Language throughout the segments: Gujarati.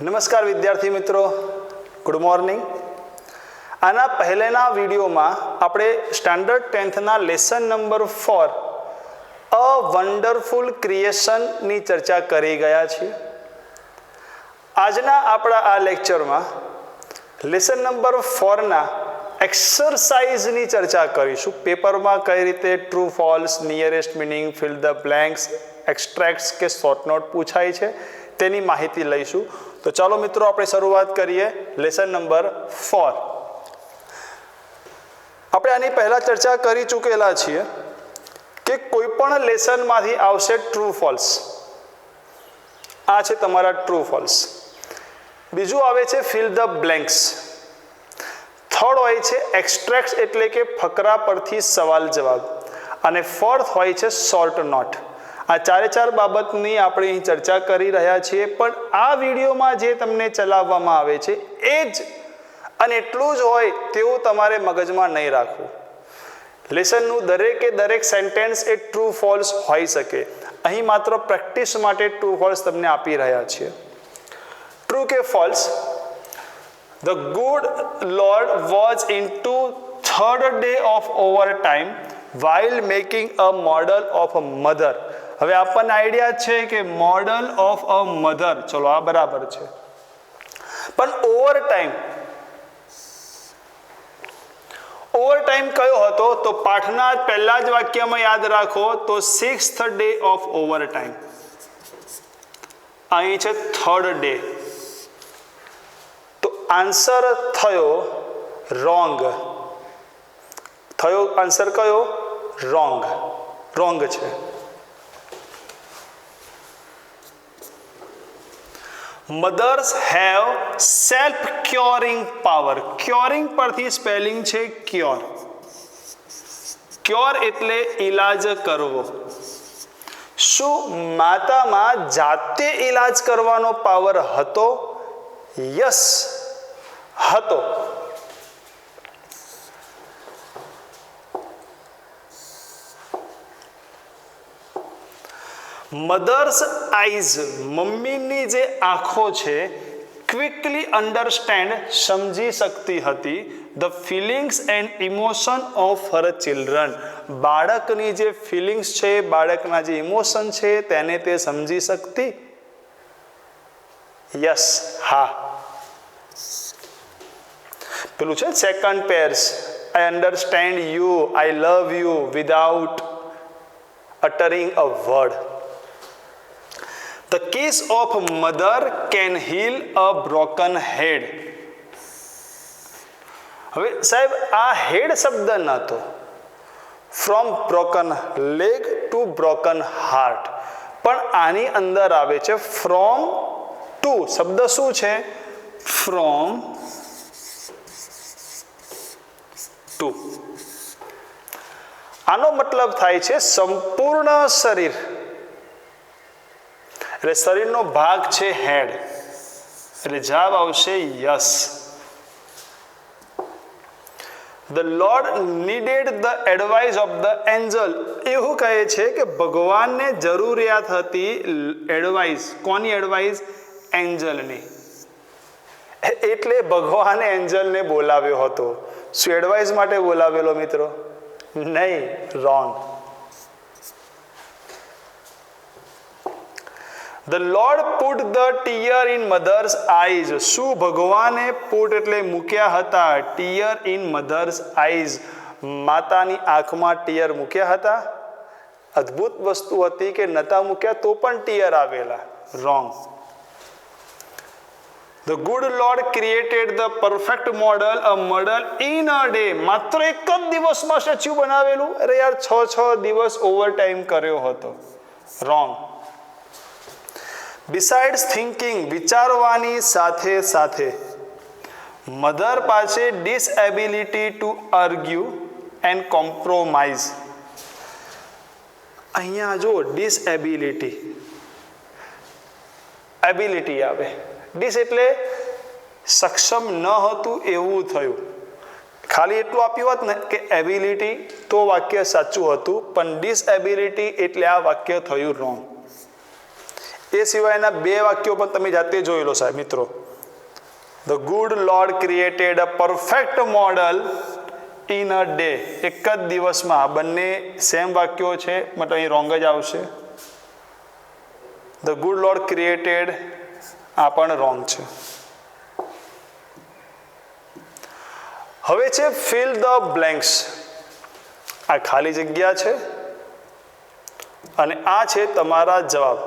નમસ્કાર વિદ્યાર્થી મિત્રો, ગુડ મોર્નિંગ. આના પહેલાના વિડીયોમાં આપણે સ્ટાન્ડર્ડ 10થના લેસન નંબર 4 અ વન્ડરફુલ ક્રિએશનની ચર્ચા કરી ગયા છીએ. આજના આપણા આ લેક્ચરમાં લેસન નંબર 4ના એક્સરસાઇઝની ચર્ચા કરીશું. પેપરમાં કઈ રીતે true false, nearest meaning, fill the blanks, extracts કે શોર્ટ નોટ પૂછાય છે તેની માહિતી લઈશું. તો ચાલો મિત્રો આપણે શરૂઆત કરીએ લેસન નંબર 4. આપણે આની પહેલા ચર્ચા કરી ચૂકેલા છીએ કે કોઈ પણ લેસનમાંથી આવશે ટ્રુ ફોલ્સ. આ છે તમારા ટ્રુ ફોલ્સ. બીજું આવે છે ફિલ ધ બ્લેન્ક્સ. થર્ડ હોય છે એક્સ્ટ્રેક્ટ્સ એટલે કે ફકરા પરથી સવાલ જવાબ. અને ફોર્થ હોય છે શોર્ટ નોટ. આ ચારે બાબતની આપણે અહીં ચર્ચા કરી રહ્યા છીએ, પણ આ વિડીયોમાં જે તમને ચલાવવામાં આવે છે એ જ અને એટલું જ હોય તેવું તમારે મગજમાં નહીં રાખવું. લેસનનું દરેકે દરેક સેન્ટેન્સ એ ટ્રુ ફોલ્સ હોઈ શકે. અહીં માત્ર પ્રેક્ટિસ માટે ટ્રુ ફોલ્સ તમને આપી રહ્યા છીએ. ટ્રુ કે false? The good Lord was into third day of overtime while making a model of a mother. હવે આપણને આઈડિયા છે કે મોડલ ઓફ અ મધર, ચલો આ બરાબર છે, પણ ઓવરટાઈમ કયો હતો? તો પાઠના પહેલા જ વાક્યમાં યાદ રાખો તો 6th day ઓફ ઓવરટાઈમ. અહીં છે થર્ડ ડે, તો આન્સર થયો રોંગ. આન્સર કયો? રોંગ છે. Mothers have self curing power. Curing પરથી સ્પેલિંગ છે ક્યોર. ક્યોર એટલે ઈલાજ કરવો. શું માતામાં જાતે ઈલાજ કરવાનો પાવર હતો? યસ, હતો. મધર્સ આઈઝ, મમ્મીની જે આંખો છે, ક્વિકલી અન્ડરસ્ટેન્ડ, સમજી શકતી હતી, the feelings and emotion of her children. બાળકની જે ફિલિંગ્સ છે, બાળકના જે ઇમોશન છે તેને તે સમજી શકતી. યસ, હા. પેલું છે second pairs, I understand you, I love you without uttering a word. The kiss of mother can heal a broken head. હવે સાહેબ આ હેડ શબ્દ નહોતો. From broken leg to broken heart, પણ આની અંદર આવે છે ફ્રોમ ટુ. શબ્દ શું છે? From to. આનો મતલબ થાય છે સંપૂર્ણ શરીર, એટલે શરીરનો ભાગ છે હેડ, એટલે જવાબ આવશે yes. The lord needed the advice of the Angel. એવું કહે છે કે ભગવાનને જરૂરિયાત હતી એડવાઇસ. કોની એડવાઇસ? એન્જલની. એટલે ભગવાને એન્જલને બોલાવ્યો હતો. શું એડવાઇસ માટે બોલાવેલો મિત્રો? નહીં, wrong. The Lord put the tear in mother's eyes. શું ભગવાને put એટલે મૂક્યા હતા, tear in mother's eyes, માતાની આંખમાં ટીયર મૂક્યા હતા? અદ્ભુત વસ્તુ હતી કે નતા મૂક્યા તો પણ ટીયર આવેલા. Wrong. The good Lord created the perfect model, a model in a day. માત્ર એક જ દિવસમાં સ્ટેચ્યુ બનાવેલું? અરે યાર, 6 દિવસ ઓવરટાઈમ કર્યો હતો. રોંગ. બિસાઇડ્સ થિંકિંગ, વિચારવાની સાથે સાથે, મધર પાસે disability to argue and compromise. અહીંયા જો ડિસએબિલિટી, એબિલિટી આવે. ડિસ એટલે સક્ષમ ન હતું એવું થયું. ખાલી એટલું આપ્યું હોત ને કે એબિલિટી તો વાક્ય સાચું હતું, પણ ડિસએબિલિટી એટલે આ વાક્ય થયું રોંગ. એ સિવાયના 2 વાક્યો પણ તમે જાતે જોઈ લો સાહેબ મિત્રો. The good lord created a perfect model in a day. એક જ દિવસમાં. બંને સેમ વાક્યો છે, બટ અહીં રોંગ જ આવશે. ધ ગુડ લોર્ડ ક્રિએટેડ આ પણ રોંગ છે. હવે છે ફિલ ધ બ્લેન્ક્સ. આ ખાલી જગ્યા છે અને આ છે તમારા જવાબ.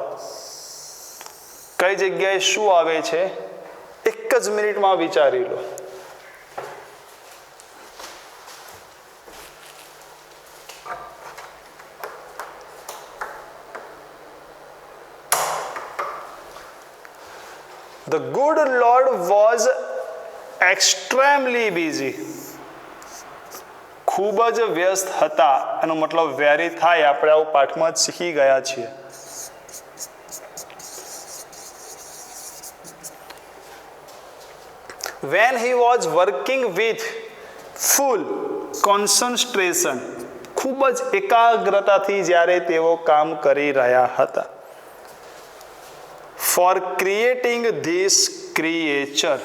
કઈ જગ્યાએ શું આવે છે એક જ મિનિટમાં વિચારી લો. The good Lord was extremely busy. ખૂબ જ વ્યસ્ત હતા. એનો મતલબ વેરી થાય. આપણે આવું પાઠમાં જ શીખી ગયા છીએ. When he was working with full concentration. ખૂબ જ એકાગ્રતાથી જ્યારે તેઓ કામ કરી રહ્યા હતા. For creating this creature.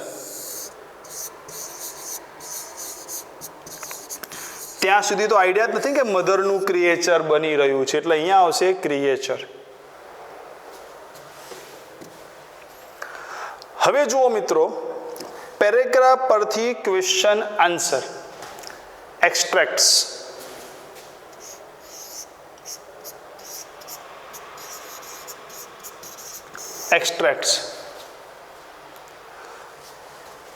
ત્યાં સુધી તો આઈડિયા જ નથી કે મધરનું ક્રિએચર બની રહ્યું છે, એટલે અહીંયા આવશે ક્રિએચર. હવે જુઓ મિત્રો, પેરેગ્રાફ પરથી question answer. Extracts. Extracts.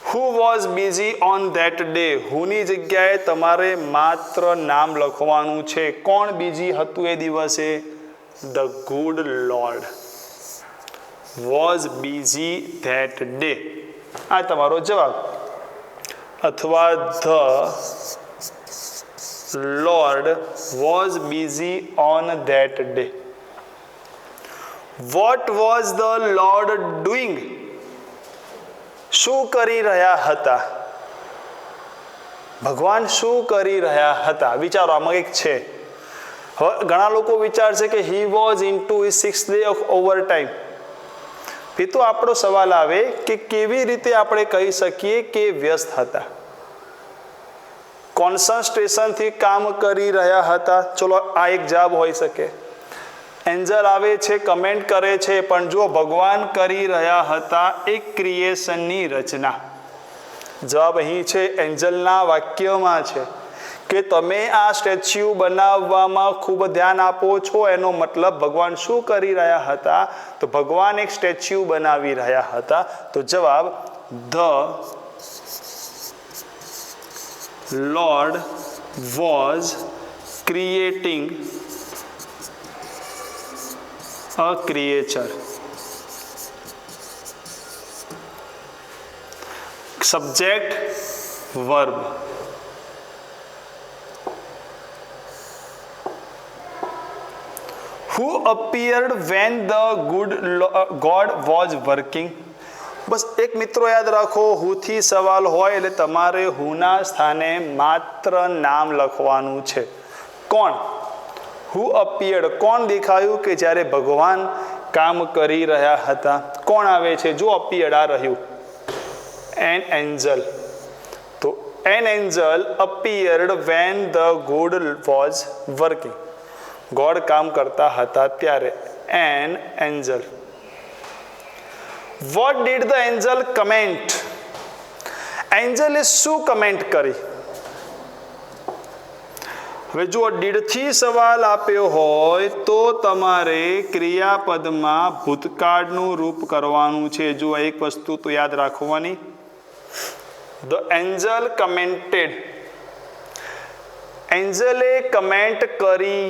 Who was busy on that day? Who ની જગ્યાએ તમારે માત્ર નામ લખવાનું છે. કોણ બીજી હતું એ દિવસે? The good Lord was busy that day. આ તમારો જવાબ. અથવા the Lord was busy on that day. What was the Lord doing? શું કરી રહ્યા હતા? ભગવાન શું કરી રહ્યા હતા? વિચારો, આમાં એક છે. હવે ઘણા લોકો વિચારશે કે he was into his 6th day of overtime. એ તો આપણો સવાલ આવે કે કેવી રીતે આપણે કહી શકીએ કે વ્યસ્ત હતા. કોન્સન્ટ્રેશનથી કામ કરી રહ્યા હતા. ચલો, આ એક જવાબ હોઈ શકે. એન્જલ આવે છે, કમેન્ટ કરે છે, પણ જો ભગવાન કરી રહ્યા હતા એક ક્રિએશનની રચના. જવાબ અહીં છે, એન્જલના વાક્યમાં છે કે તમે આ સ્ટેચ્યુ બનાવવામાં ખૂબ ધ્યાન આપો છો. એનો મતલબ ભગવાન શું કરી રહ્યા હતા? તો ભગવાન એક સ્ટેચ્યુ બનાવી રહ્યા હતા. તો જવાબ the lord was creating a creature. Subject, verb. Who appeared when the good God was working? બસ એક મિત્રો યાદ રાખો, હુથી સવાલ હોય એટલે તમારે હુના સ્થાને માત્ર નામ લખવાનું છે. કોણ? Who appeared? કોણ દેખાયું કે જ્યારે ભગવાન કામ કરી રહ્યા હતા? કોણ આવે છે? જો appeared આ રહ્યું, an angel. તો an angel appeared when the God was working. God કામ કરતા હતા ત્યારે. an angel. What did the angel comment? એન્જલે શું કમેન્ટ કરી? હવે જો ડીડથી સવાલ આપ્યો હોય તો તમારે ક્રિયાપદમાં ભૂતકાળનું રૂપ કરવાનું છે. જો એક વસ્તુ તો યાદ રાખવાની, ધ એન્જલ કમેન્ટેડ. એન્જલે કમેન્ટ કરી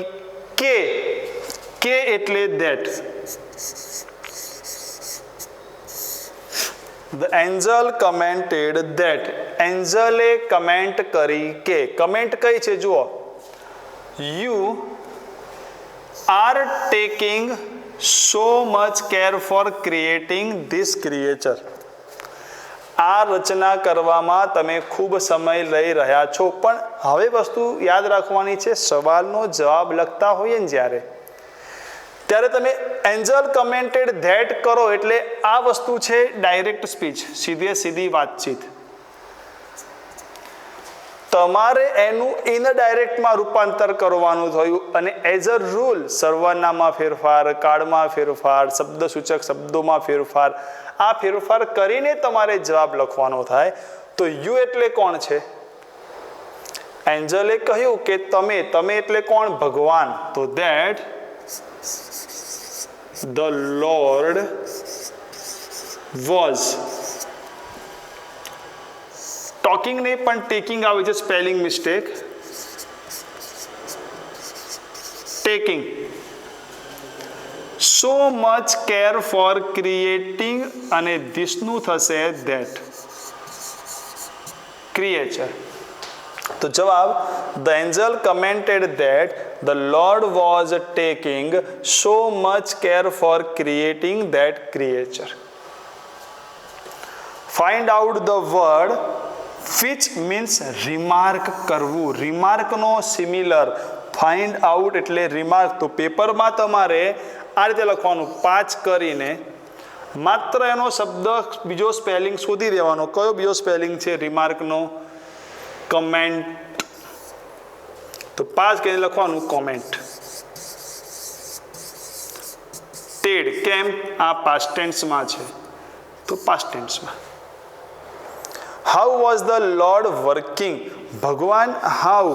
કે એટલે that. The angel commented that. એન્જલે કમેન્ટ કરી કે. કમેન્ટ કઈ છે જુઓ, you are taking so much care for creating this creature. આ રચના કરવામાં તમે ખૂબ સમય લઈ રહ્યા છો. પણ હવે વસ્તુ યાદ રાખવાની છે, સવાલનો જવાબ લખતા હોઈએ ને જ્યારે, ત્યારે તમે એન્જલ કમેન્ટેડ ધેટ કરો એટલે આ વસ્તુ છે ડાયરેક્ટ સ્પીચ, સીધી વાતચીત. તમારે એનું ઇનડાયરેક્ટમાં રૂપાંતર કરવાનું થયું અને એઝ અ રૂલ સર્વનામમાં ફેરફાર, કાળમાં ફેરફાર, શબ્દસૂચક શબ્દોમાં ફેરફાર, આ ફેરફાર કરીને તમારે જવાબ લખવાનો થાય. તો યુ એટલે કોણ છે? એન્જલે કહ્યું કે તમે એટલે કોણ? ભગવાન. તો that the lord was. Talking નહીં પણ ટેકિંગ આવે છે, spelling mistake. Taking. So much care for creating અને ધીસનું થશે ધેટ ક્રિએચર. તો જવાબ the angel commented that the lord was taking so much care for creating that creature. Find out the word which means remark કરવું. રિમાર્કનો સિમિલર ફાઇન્ડ આઉટ એટલે રિમાર્ક. તો પેપરમાં તમારે આ રીતે લખવાનું 5 કરીને માત્ર એનો શબ્દ બીજો સ્પેલિંગ શોધી દેવાનો. કયો બીજો સ્પેલિંગ છે રિમાર્કનો? કમેન્ટ. તો 5 કરીને લખવાનું કોમેન્ટ. ટેડ કેમ? આ પાસ્ટ ટેન્સમાં છે તો પાસ્ટ ટેન્સમાં. How was the lord working? ભગવાન હાઉ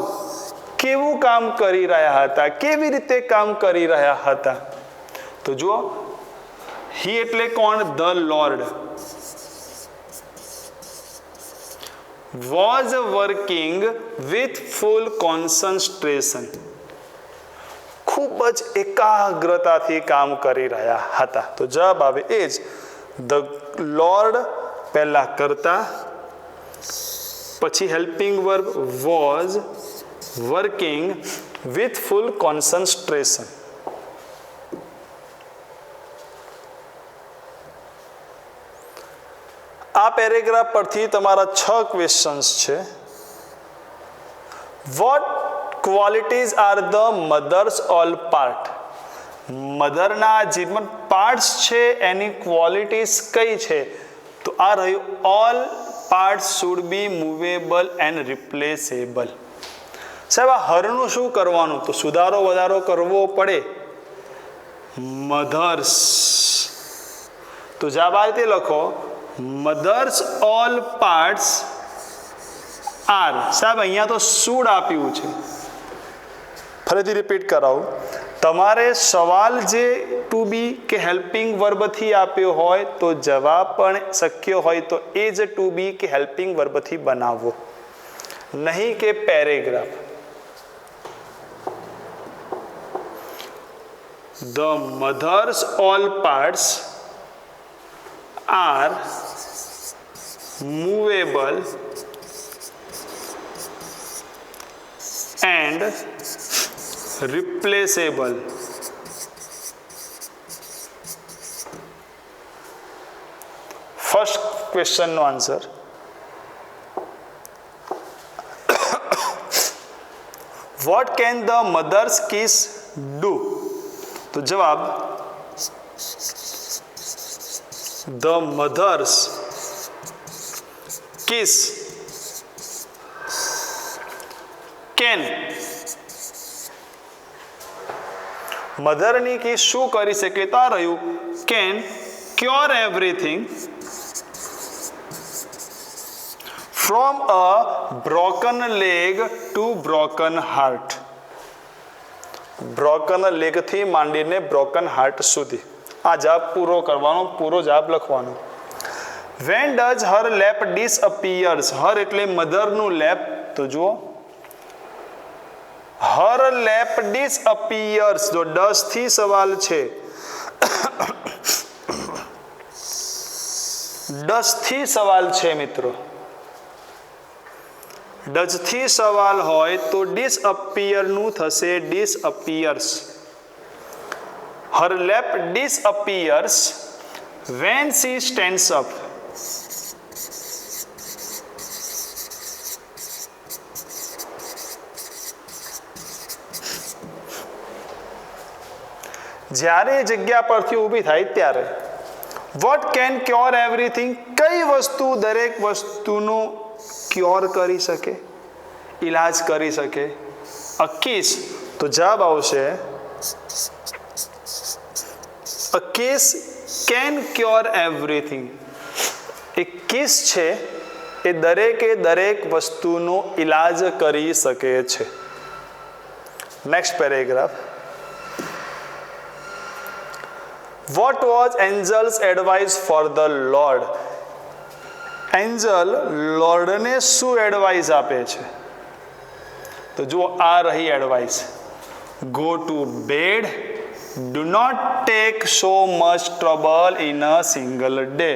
કેવું કામ કરી રહ્યા હતા, કેવી રીતે કામ કરી રહ્યા હતા? તો જુઓ હી એટલે કોણ? The lord. Was working with full concentration. ખૂબ જ એકાગ્રતાથી કામ કરી રહ્યા હતા. તો જવાબ આવે એ જ ધ લોર્ડ, પહેલા કરતા, પછી helping verb was working with full concentration. આ પેરેગ્રાફ પરથી તમારા 6 ક્વેશ્ચન્સ છે. What qualities are the mother's all part? મધરના જે પણ પાર્ટ્સ છે એની ક્વોલિટીઝ કઈ છે? તો આ રહ્યું all parts should be movable and રિપ્લેસેબલ. સાહેબ આ હરનું શું કરવાનું? તો સુધારો વધારો કરવો પડે. મધર્સ. તો જવાબ આ રીતે લખો મધર્સ ઓલ પાર્ટ્સ આર. સાહેબ અહીંયા તો શુડ આપ્યું છે. ફરીથી રિપીટ કરાવું. તમારે સવાલ જે ટુ બી કે હેલ્પિંગ વર્બથી આપ્યો હોય તો જવાબ પણ શક્ય હોય તો એ જ ટુ બી કે હેલ્પિંગ વર્બથી બનાવવો, નહીં કે paragraph. The mother's all parts are movable and replaceable. First ક્વેશ્ચનનો answer. What can the mother's kiss do? તો જવાબ the mother's kiss can. મધરની કી શું કરી શકે? તો આ રહ્યું can cure everything from a broken leg to broken heart. Broken લેગથી માંડીને બ્રોકન હાર્ટ સુધી. આ જવાબ પૂરો કરવાનો, પૂરો જવાબ લખવાનો. When does her lap ડિસઅપિયર્સ? હર એટલે મધરનું લેપ. તો જુઓ હર લેપ ડિસઅપિયર્સ. જો ડઝ થી સવાલ છે, ડઝ થી સવાલ છે મિત્રો. ડઝ થી સવાલ હોય તો ડિસઅપિયર નું થશે disappears. Her lap disappears when she stands up. જ્યારે એ જગ્યા પરથી ઊભી થાય ત્યારે. વોટ કેન ક્યોર એવરીથિંગ, કઈ વસ્તુ દરેક વસ્તુનો ક્યોર કરી શકે, ઇલાજ કરી શકે? A kiss. તો જવાબ આવશે a kiss can cure everything. એ કિસ છે એ દરેક વસ્તુનો ઇલાજ કરી શકે છે. Next paragraph. What was Angel's advice for the Lord? Angel લોર્ડને શું એડવાઇસ આપે છે? તો જુઓ, આ રહી advice. Go to bed, do not take so much trouble in a single day.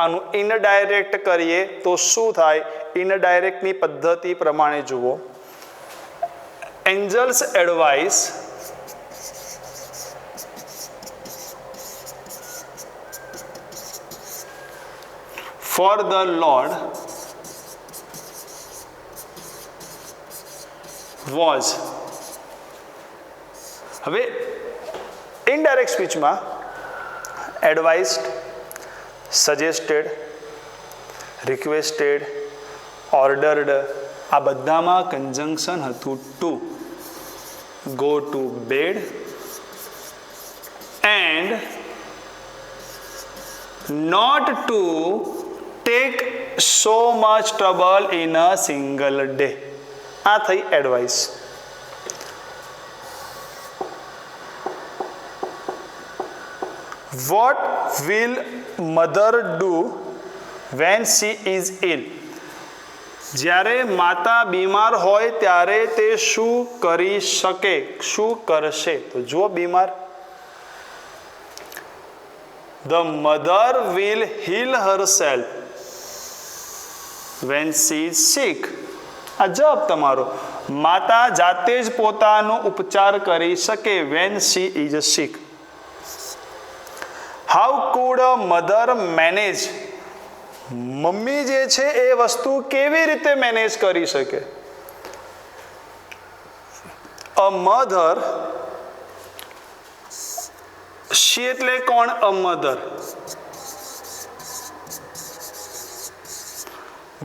આનું ઇનડાયરેક્ટ કરીએ તો શું થાય? ઇનડાયરેક્ટની પદ્ધતિ પ્રમાણે જુઓ. Angel's advice for the Lord was. હવે ઇનડાયરેક્ટ સ્પીચમાં એડવાઇસ્ડ, સજેસ્ટેડ, રિક્વેસ્ટેડ, ઓર્ડર્ડ, આ બધામાં કન્જંક્શન હતું to. Go to bed and not to take so much trouble in a single day. આ થઈ advice. What will mother do when she is ill? જ્યારે માતા બીમાર હોય ત્યારે તે શું કરી શકે, શું કરશે? તો જો બીમાર, the mother will heal herself when she is sick. આ જવાબ તમારો. માતા જાતે જ પોતાનો ઉપચાર કરી શકે when she is sick. How could a mother manage? Mummy જે છે એ વસ્તુ કેવી રીતે મેનેજ કરી શકે? A mother, she એટલે કોણ? A mother.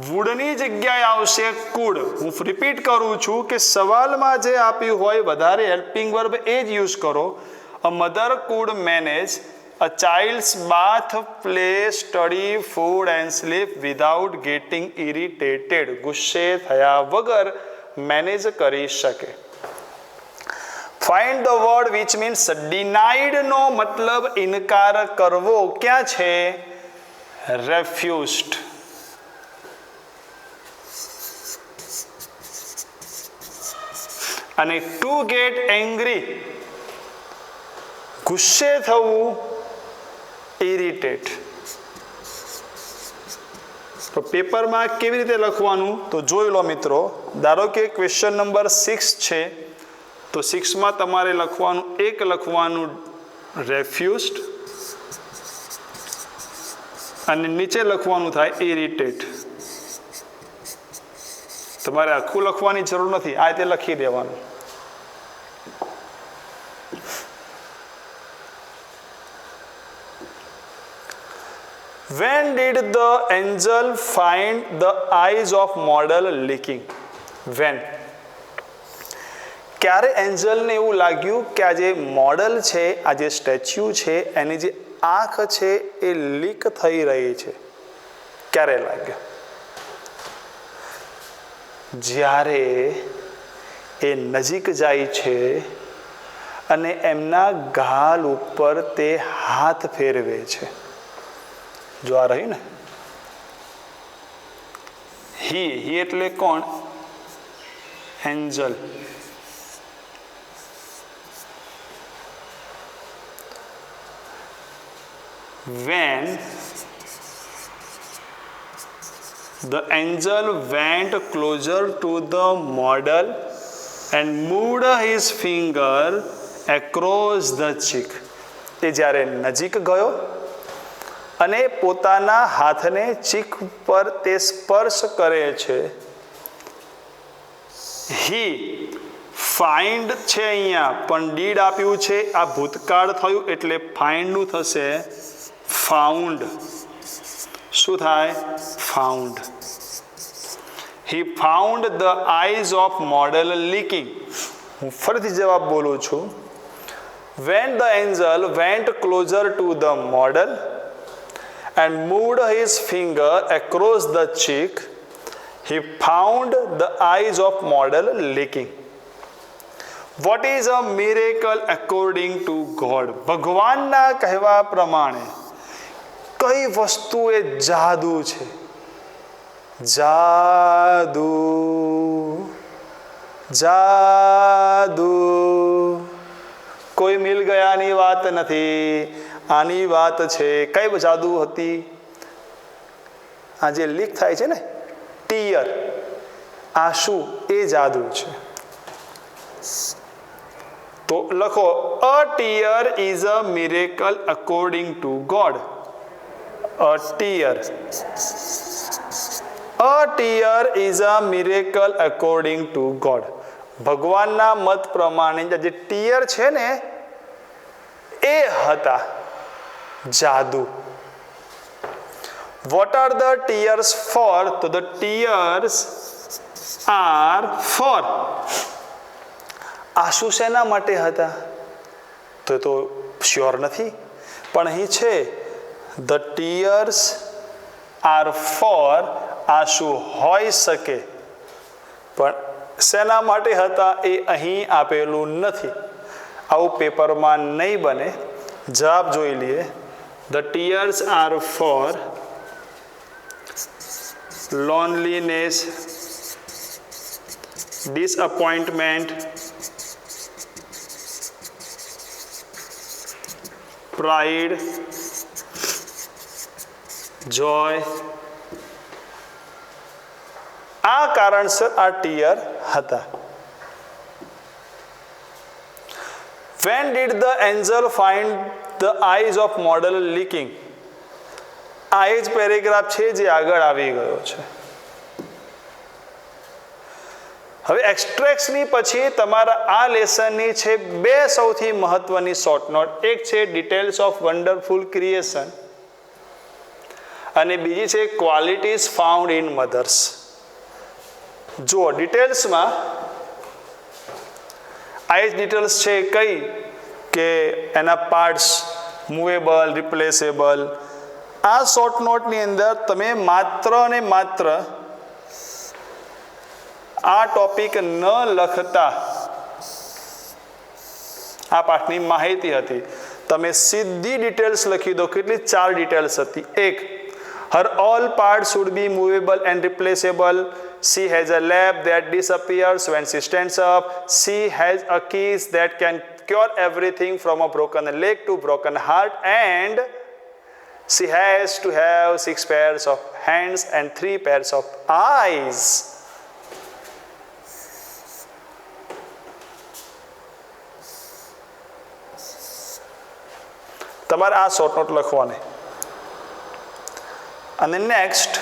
વુડની જગ્યાએ આવશે કુડ. હું રિપીટ કરું છું કે સવાલમાં જે આપ્યું હોય વધારે હેલ્પિંગ વર્બ એ જ યુઝ કરો. A mother could manage a child's bath, play, study, food and sleep without getting irritated. ગુસ્સે થયા વગર મેનેજ કરી શકે. Find the word which means denied નો મતલબ ઇનકાર કરવો. ક્યાં છે? રેફ્યુઝડ. અને ટુ ગેટ એંગ્રી, ગુસ્સે થવું, ઇરિટેટ. તો પેપરમાં કેવી રીતે લખવાનું તો જોઈ લો મિત્રો. ધારો કે ક્વેશ્ચન નંબર 6 છે તો 6માં તમારે લખવાનું, એક લખવાનું રેફ્યુઝડ અને નીચે લખવાનું થાય ઇરિટેટ. તમારે આખું લખવાની જરૂર નથી, આ રીતે લખી દેવાનું. When did the angel find the eyes of model leaking? When? ક્યારે એન્જલને એવું લાગ્યું કે આ જે મોડલ છે, આ જે સ્ટેચ્યુ છે, એની જે આંખ છે એ લીક થઈ રહી છે? ક્યારે લાગ્યું? જ્યારે એ નજીક જાય છે અને એમના ગાલ ઉપર તે હાથ ફેરવે છે. જો આ રહ્યું ને, હી એટલે કોણ? Angel. When the angel went closer to the model and moved his finger across the cheek. એ જ્યારે નજીક ગયો અને પોતાના હાથને ચીક પર તે સ્પર્શ કરે છે. He ફાઇન્ડ છે અહીંયા પણ ડીડ આપ્યું છે, આ ભૂતકાળ થયું એટલે ફાઇન્ડનું થશે ફાઉન્ડ. શું થાય? Found. He found the eyes of model leaking. હું ફરીથી જવાબ બોલું છું. When the angel went closer to the model and moved his finger across the cheek, he found the eyes of model leaking. What is a miracle according to God? ભગવાનના કહેવા પ્રમાણે કઈ વસ્તુ એ જાદુ છે? જાદુ, જાદુ. કોઈ મિલ ગયાની વાત નથી, આની વાત છે. કઈ જાદુ હતી? આ જે લીક થાય છે ને, ટીયર, આંસુ, એ જાદુ છે. તો લખો, a tear is a miracle according to God. A tear, a tear is a miracle according to God. ભગવાનના મત પ્રમાણે જે ટીયર છે ને એ હતા જાદુ. What are the tears for? તો ધ ટીયર્સ આર ફોર. આંસુ શેના માટે હતા? તો શ્યોર નથી, પણ અહીં છે ધ ટીયર્સ આર ફોર. આંસુ હોઈ શકે, પણ શેના માટે હતા એ અહીં આપેલું નથી. આવું પેપરમાં નહીં બને. જવાબ જોઈ લઈએ. The tears are for loneliness, disappointment, pride, joy. આ કારણસર આ ટીયર હતા. When did the angel find the eyes of model leaking? આ એ જ પેરેગ્રાફ છે જે આગળ આવી ગયો છે. હવે એક્સ્ટ્રેક્ટ્સની પછી તમારા આ લેસનની છે બે સૌથી મહત્વની શોર્ટ નોટ. એક છે ડિટેલ્સ ઓફ વન્ડરફુલ ક્રિએશન અને બીજી છે ક્વોલિટીઝ ફાઉન્ડ ઇન મધર્સ. જુઓ, ડિટેલ્સમાં આ જ ડિટેલ્સ છે કઈ કે એના પાર્ટ્સ, મૂવેબલ, રિપ્લેસેબલ. આ શોર્ટ નોટની અંદર તમે માત્ર ને માત્ર આ ટોપિક ન લખતા આ પાઠની માહિતી હતી, તમે સીધી ડિટેલ્સ લખી દો. કેટલી? 4 ડિટેલ્સ હતી. એક, her all parts should be movable and replaceable. She has a lamp that disappears when she stands up. She has a keys that can cure everything from a broken leg to broken heart. And she has to have 6 pairs of hands and 3 pairs of eyes. તમારે આ શોર્ટ નોટ લખવાની. અને next,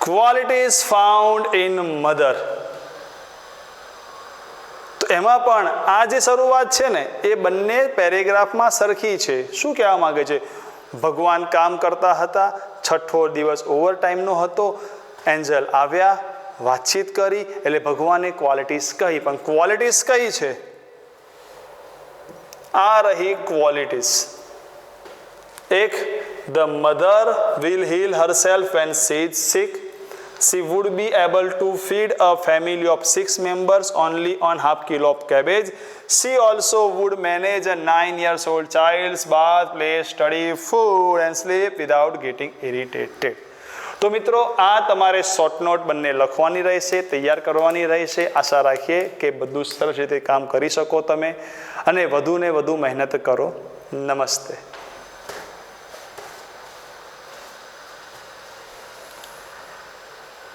qualities found in mother. તો એમાં પણ આ જે શરૂઆત છે ને એ બંને પેરેગ્રાફમાં સરખી છે. શું કહેવા માંગે છે? ભગવાન કામ કરતા હતા, 6થો દિવસ ઓવરટાઈમનો હતો, એન્જલ આવ્યા, વાતચીત કરી, એટલે ભગવાને ક્વોલિટીઝ કહી. પણ ક્વોલિટીઝ કઈ છે? આ રહી ક્વોલિટીઝ. એક, the mother will heal herself when she is sick. She would be able to feed a family of 6 members only on half kilo of cabbage. She also would manage a 9-year-old child's bath, play, study, food and sleep without getting irritated. તો મિત્રો, આ તમારે શોર્ટ નોટ બંને લખવાની રહેશે, તૈયાર કરવાની રહેશે. આશા રાખીએ કે બધું સરસ રીતે કામ કરી શકો તમે અને વધુને વધુ મહેનત કરો. નમસ્તે.